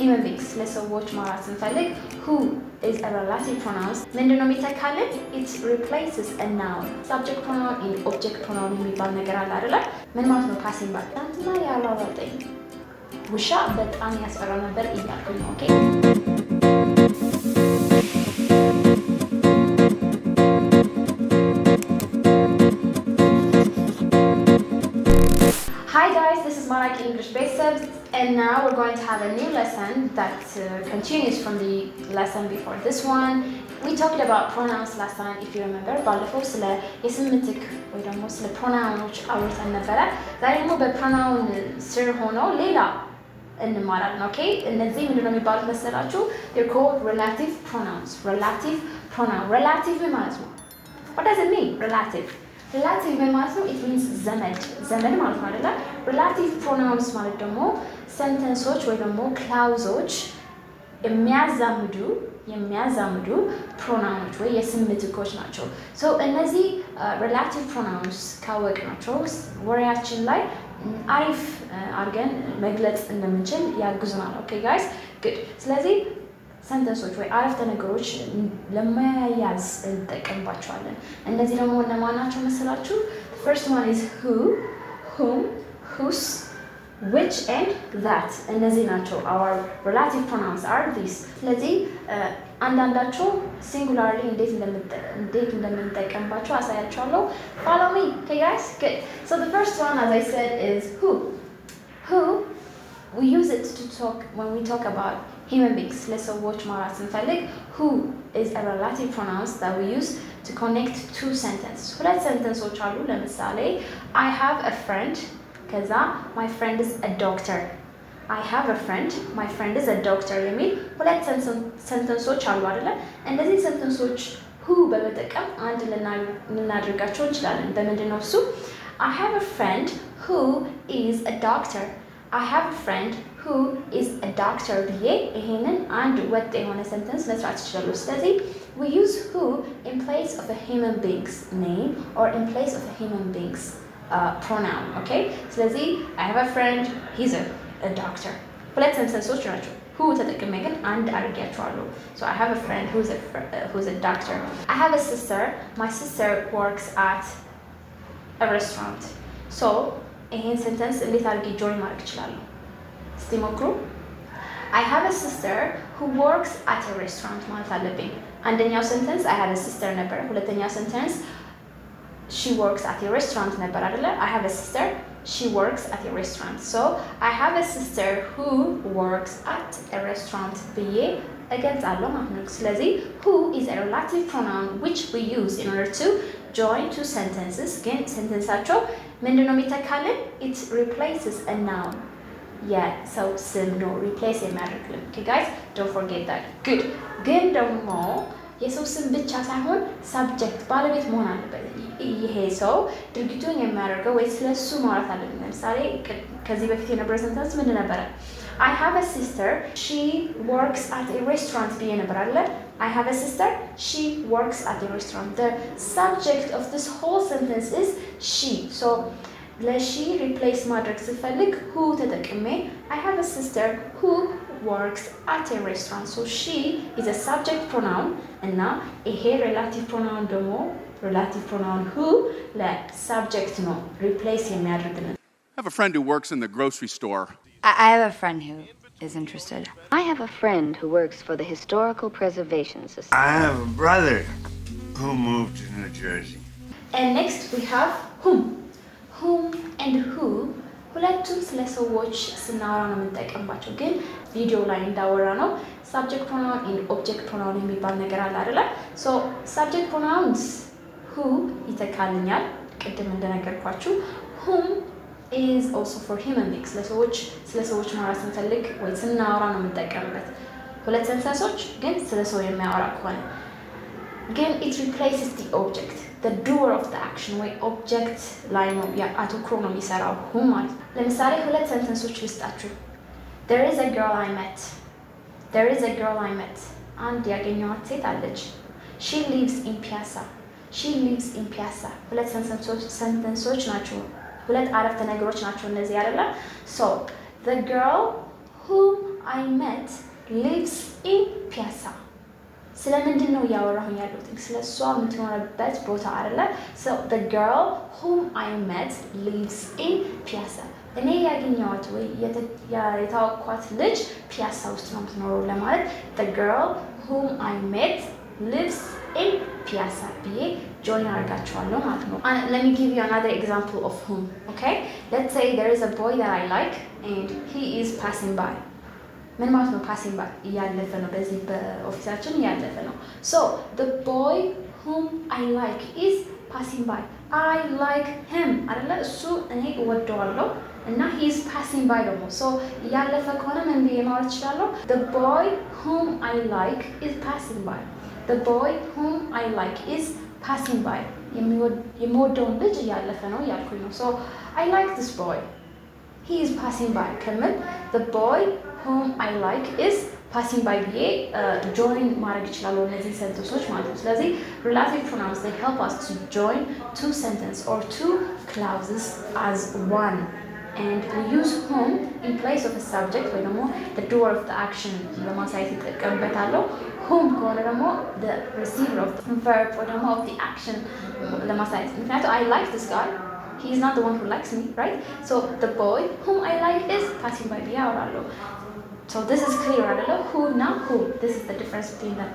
human beings ለሰዎች ማውራት ስንፈልግ who is a relative pronouns ምንድነው የሚተካልን? It replaces a noun. Subject pronoun and object pronoun የሚባል ነገር አለ አይደል? ምን ማለት ነው? passing by አንተና ያላወጣኝ ውሻ በጣም ያስፈራ ነበር እያልኩኝ ነው። ኦኬ Hi guys, this is Maraki English Basics, and now we're going to have a new lesson that continues from the lesson before this one. We talked about pronouns last time, if you remember. ባለፈው ስለ የስምንትክ ወይ ደግሞ ስለ ፕሮናውኖች አውርተን ነበረ። ዛሬ ደግሞ በፕሮናውን ስር ሆነው ሌላ እንማራለን። ኦኬ እነዚህ ምንድነው የሚባሉት መሰላችሁ? They're called relative pronouns. Relative pronoun. Relative ማለት ነው. What does it mean? Relative relative ማለት ነው it means ዘመድ ማለት ነው አይደል? relative pronouns ማለት ደግሞ sentenceዎች ወይ ደግሞ clauseዎች የሚያዛምዱ pronouns ወይ የስም ምትኮች ናቸው። so እነዚህ relative pronouns ካወቅናቸው ወሬያችን ላይ አሪፍ አድርገን መግለጽ እንደምንችል ያግዙናል። okay guys good ስለዚህ sentences ወይ አረፍተ ነገሮች ለማያያዝ እንጠቀምባቸዋለን። እነዚህ ደግሞ እነማን ናቸው መሰላችሁ? first one is who, whom, whose, which and that እነዚህ ናቸው our relative pronouns are these። ስለዚህ አንዳንዳቸው singularly እንዴት እንደምንጠቀምባቸው አሳያችኋለሁ። follow me okay guys good so the first one as I said is who we use it to talk when we talk about human beings ለሰዎች ማውራት ስንፈልግ who is a relative pronouns that we use to connect two sentences ሁለት sentences አሉ። ለምሳሌ I have a friend ከዛ my friend is a doctor I have a friend my friend is a doctor የሚል ሁለት sentences አሉ አይደለ? እነዚህ sentences who በመጠቀም አንድ ልናደርጋቸው እንችላለን። በምንድነው እሱ? I have a friend who is a doctor I have a friend who is a doctor ብዬ ይሄንን አንድ ወጥ የሆነ sentence መስራት ይችላል። ስለዚህ we use who in place of a human being's name or in place of a human being's pronoun okay ስለዚህ I have a friend he's a doctor ሁለት sentences ናቸው። who ተጠቅሜ ግን አንድ አድርጌያቸዋለሁ። so I have a friend who's a doctor I have a sister my sister works at a restaurant so ይሄን sentence እንዴት አድርጌ join ማድረግ እችላለሁ? እስቲ ሞክሩ። I have a sister who works at a restaurant ማለት አለብኝ። አንደኛው sentence I have a sister ነበር። ሁለተኛው sentence she works at a restaurant ነበር አይደለ? I have a sister she works at a restaurant so I have a sister who works at a restaurant ብዬ እገልጻለሁ ማለት ነው። ስለዚህ who is a relative pronoun which we use in order to join two sentences ግን sentenceአቸው ምንድነው የሚተካልን? It replaces a noun የሰው ስም ነው replace የሚያደርግልን። okay guys don't forget that good ግን ደግሞ የሰው ስም ብቻ ሳይሆን subject ባለቤት መሆን አለበት። ይሄ ሰው ድርጊቱን የሚያደርገው ወይ ስለሱ ማውራት አለብን። ለምሳሌ ከዚህ በፊት የነበረ sentence ምን ነበረ? I have a sister she works at a restaurant ብዬ ነበር አይደል? I have a sister she works at a restaurant the subject of this whole sentence is she so ለሺ replace ማድረግ ስፈልግ who ተጠቅሜ I have a sister who works at a restaurant so she is a subject pronoun እና ይሄ relative pronoun ደግሞ relative pronoun who ለsubject ነው replace የሚያደርግልን። I have a friend who works in the grocery store. I have a friend who is interested. I have a friend who works for the Historical Preservation Society. I have a brother who moved to New Jersey. And next we have whom and who ሁለቱም ስለ ሰዎች ስናወራ ነው የምንጠቀምባቸው። ግን ቪዲዮ ላይ እንዳወራ ነው subject pronoun and object pronoun የሚባል ነገር አለ አይደል? so subject pronouns who ይተካልኛል ቅድም እንደነገርኳችሁ whom is also for human beings ስለ ሰዎች ማውራት ስንፈልግ ወይ ስናወራ ነው የምንጠቀምበት። ሁለት sentences ግን ስለ ሰው የሚያወራ ከሆነ ግን it replaces the object the doer of the action ወይ object ላይ ነው አተኩሮ ነው የሚሰራው who ማለት ነው። ለምሳሌ ሁለት sentences ልስጣችሁ። there is a girl I met አንድ ያገኘኋት ሴት አለች። she lives in Piazza ሁለት sentences ናቸው። ሁለት አረፍተ ነገሮች ናቸው እነዚህ አይደለ? so the girl whom I met lives in Piazza. ስለምንድን ነው እያወራሁኝ ያለሁት? ስለሷ የምትኖርበት ቦታ አይደለ? So the girl whom I met lives in Piazza. እኔ ያገኘኋት ወይ የታወቅኳት ልጅ ፒያሳ ውስጥ ነው የምትኖረው ለማለት the girl whom I met lives in Piazza ብዬ join አድርጋቸዋለሁ ማለት ነው። Let me give you another example of whom, okay? Let's say there is a boy that I like and he is passing by. ምን ማለት ነው passing by? እያለፈ ነው። በዚህ በኦፊሳችን እያለፈ ነው። So the boy whom I like is passing by. I like him አይደለ? እሱ እኔ እወደዋለሁ እና he is passing by ደግሞ so እያለፈ ከሆነ ምን ብዬ ማለት እችላለሁ? The boy whom I like is passing by. The boy whom I like is passing by. የምወደውን ልጅ እያለፈ ነው እያልኩኝ ነው። So I like this boy. He is passing by. ከምል the boy whom I like is passing by ብዬ join ማድረግ እችላለሁ እነዚህ sentences ማለት ነው። ስለዚህ relative pronouns they help us to join two sentences or two clauses as one. And we use whom in place of a subject ወይ ደግሞ the doer of the action ለማሳየት ይጠቀምበታለሁ። whom ከሆነ ደግሞ the receiver of the verb ወይ ደግሞ of the action ለማሳየት ምክንያቱም I like this guy. He is not the one who likes me, right? So the boy whom I like is passing by ብዬ አወራለሁ። So this is clear, አይደለ? Who now who. This is the difference between them.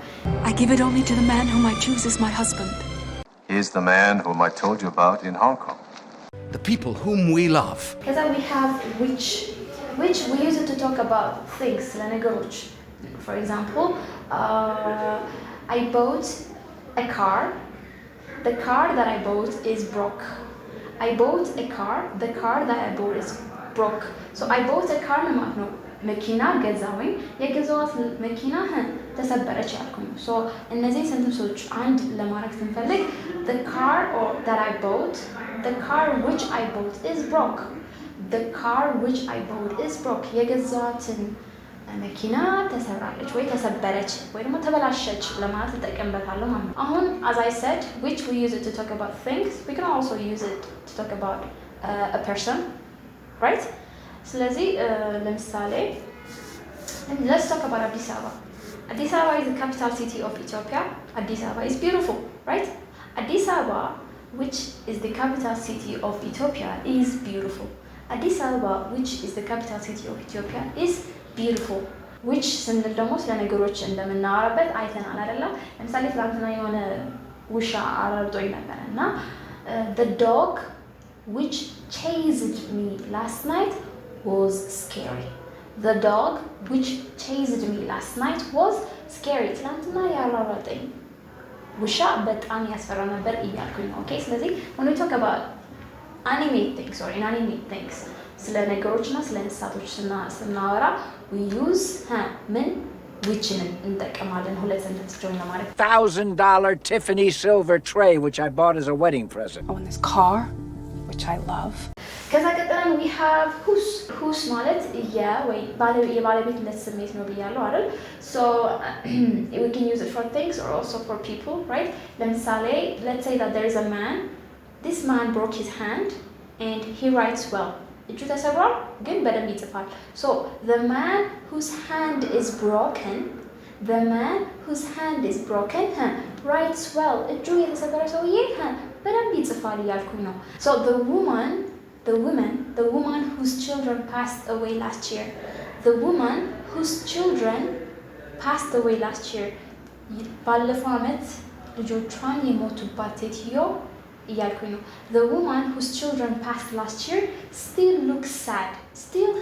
I give it only to the man whom I choose as my husband. He is the man whom I told you about in Hong Kong. The people whom we love. Because we have which we use it to talk about things, ነገሮች. For example, I bought a car. The car that I bought is broke. I bought a car. The car that I bought is broke. So I bought a car ማለት ነው መኪና ገዛሁኝ የገዛኋት መኪና ተሰበረች ያልኩኝ ሶ እነዚህ sentences አንድ ለማድረግ ስንፈልግ the car or that I bought the car which I bought is broke the car which I bought is broke የገዛኋትን መኪና ተሰብራለች ወይ ተሰበረች ወይ ደግሞ ተበላሸች ለማለት ተጠቀምበታለሁ ማለት ነው አሁን as I said which we use it to talk about things we can also use it to talk about a person right ስለዚህ ለምሳሌ let's talk about Addis Ababa. Addis Ababa is the capital city of Ethiopia. Addis Ababa is beautiful, right? Addis Ababa, which is the capital city of Ethiopia, is beautiful. Addis Ababa, which is the capital city of Ethiopia, is beautiful. Which ስንል ደግሞ ስለ ነገሮች እንደምናወራበት አይተናል አይደለ? ለምሳሌ ትናንትና የሆነ ውሻ አራርጦኝ ነበር እና the dog which chased me last night was scary. The dog which chased me last night was scary. ትናንትና ያራራጠኝ ውሻ በጣም ያስፈራ ነበር እያልኩኝ ነው። ኦኬ ስለዚህ when we talk about animate things or inanimate things ስለ ነገሮችና ስለ እንስሳቶች ስናወራ we use ምን whichን እንጠቀማለን ሁለት sentence join ለማድረግ $1,000 Tiffany silver tray which I bought as a wedding present. Oh, and this car, which I love. ከዛ ቀጥለን we have whose ማለት ወይ የባለቤትነት ስሜት ነው ብያለሁ አይደል so we can use it for things or also for people right ለምሳሌ let's say that there is a man this man broke his hand and he writes well እጁ ተሰብሯል ግን በደንብ ይጽፋል so the man whose hand is broken writes well እጁ የተሰበረ ሰውዬ በደንብ ይጽፋል እያልኩኝ ነው so the woman whose children passed away last year ባለፈው ዓመት ልጆቿን የሞቱባት ሴትዮ እያልኩኝ ነው the woman whose children passed last year still looks sad still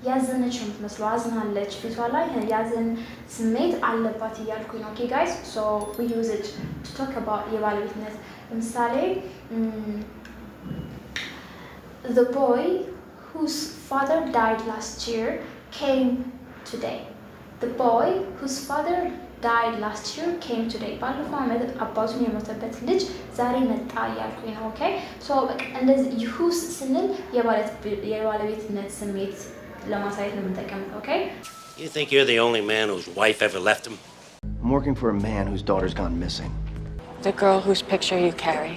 ያዘነች ነው የምትመስለው አዝናለች ፊቷ ላይ ያዘን ስሜት አለባት እያልኩኝ ነው okay guys so we use it to talk about የባለቤትነት ለምሳሌ the boy whose father died last year came today the boy whose father died last year came today ባለፈው ዓመት አባቱን የሞተበት ልጅ ዛሬ መጣ እያልኩኝ ነው okay so እንደዚህ whose ስንል የባለቤትነት ስሜት ለማሳየት ነው የምንጠቀመው okay You think you're the only man whose wife ever left him? I'm working for a man whose daughter's gone missing. The girl whose picture you carry.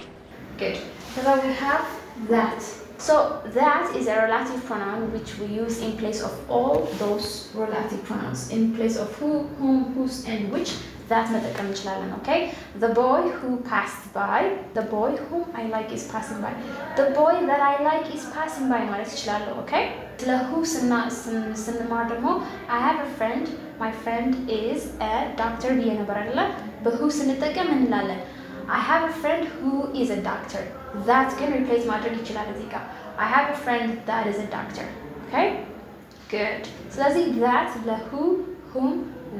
Good. So we have that So that is a relative pronoun which we use in place of all those relative pronouns. In place of who, whom, whose, and which, that መጠቀም እንችላለን። Okay? The boy who passed by, the boy whom I like is passing by. The boy that I like is passing by ማለት እችላለሁ። Okay? ስለ who ስንማር ደግሞ I have a friend, my friend is a doctor ብዬ ነበር አይደለ? በwho ስንጠቀም እንላለን I have a friend who is a doctor. That can replace ማድረግ ይችላል እዚህ ጋር I have a friend that is a doctor. Okay? Good. ስለዚህ that ለwho, whom,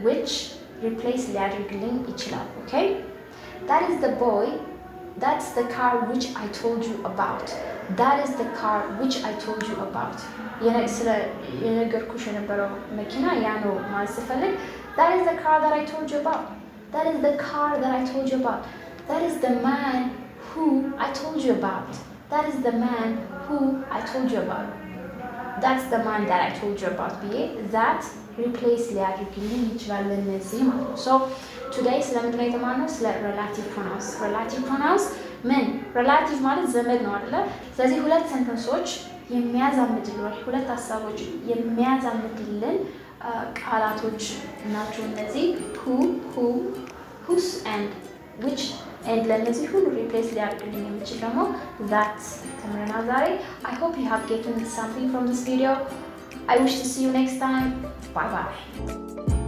which replace ሊያደርግልኝ ይችላል። Okay? That is the boy. That's the car which I told you about. That is the car which I told you about. የነገርኩሽ የነበረው መኪና ያ ነው ማለት ስፈልግ That is the car that I told you about. That is the car that I told you about. That is the man who I told you about. That is the man who I told you about. That's the man that I told you about ብዬ that replace ሊያደርግልኝ ይችላል እነዚህ ማለት ነው። So today ስለምንድን ነው የተማርነው? ስለ relative pronouns. Relative pronouns ምን? relative ማለት ዘመድ ነው አይደለ? ስለዚህ ሁለት ሰንተንሶች የሚያዛምድልን ሁለት ሀሳቦች የሚያዛምድልን ቃላቶች ናቸው እነዚህ who, whom, whose and which and ለነዚህ ሁሉ replace ሊያደርግልኝ የሚችል ደግሞ that ተምረናል ዛሬ። I hope you have gotten something from this video. I wish to see you next time. Bye bye.